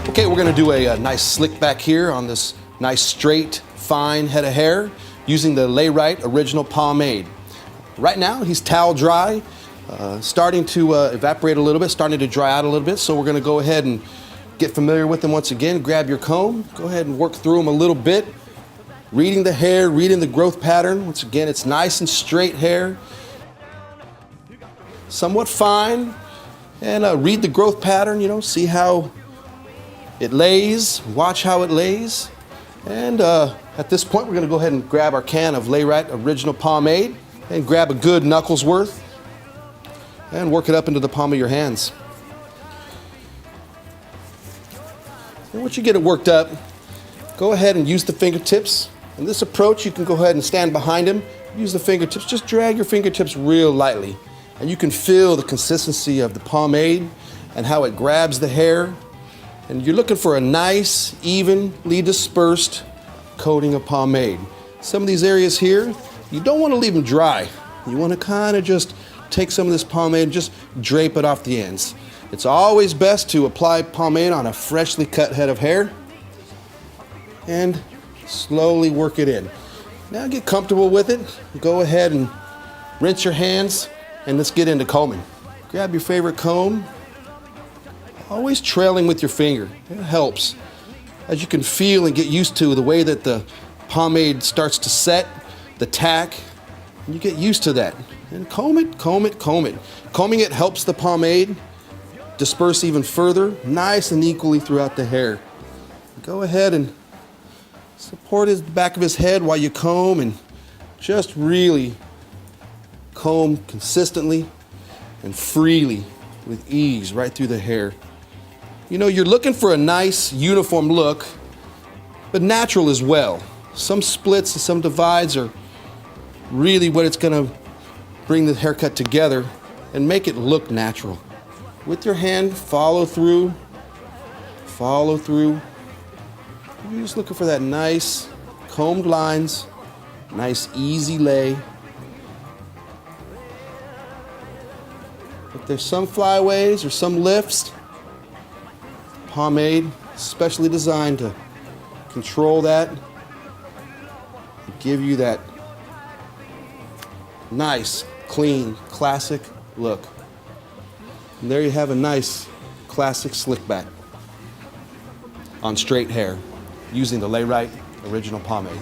Okay, we're gonna do a nice slick back here on this nice straight, fine head of hair using the Layrite Original Pomade. Right now, he's towel dry, starting to evaporate a little bit, starting to dry out a little bit, so we're gonna go ahead and get familiar with him once again. Grab your comb, go ahead and work through him a little bit, reading the hair, reading the growth pattern. Once again, it's nice and straight hair, somewhat fine, and read the growth pattern, you know, see how it lays, watch how it lays. And at this point, we're gonna go ahead and grab our can of Layrite Original Pomade and grab a good knuckles worth and work it up into the palm of your hands. And once you get it worked up, go ahead and use the fingertips. In this approach, you can go ahead and stand behind him, use the fingertips, just drag your fingertips real lightly. And you can feel the consistency of the pomade and how it grabs the hair. And you're looking for a nice, evenly dispersed coating of pomade. Some of these areas here, you don't want to leave them dry. You want to kind of just take some of this pomade and just drape it off the ends. It's always best to apply pomade on a freshly cut head of hair and slowly work it in. Now get comfortable with it. Go ahead and rinse your hands and let's get into combing. Grab your favorite comb. Always trailing with your finger, it helps. As you can feel and get used to the way that the pomade starts to set, the tack, you get used to that. And comb it, comb it, comb it. Combing it helps the pomade disperse even further, nice and equally throughout the hair. Go ahead and support the back of his head while you comb and just really comb consistently and freely with ease right through the hair. You know, you're looking for a nice uniform look, but natural as well. Some splits and some divides are really what it's gonna bring the haircut together and make it look natural. With your hand, follow through, follow through. You're just looking for that nice combed lines, nice easy lay. If there's some flyaways or some lifts, pomade specially designed to control that, give you that nice, clean, classic look. And there you have a nice, classic slick back on straight hair using the Layrite Original Pomade.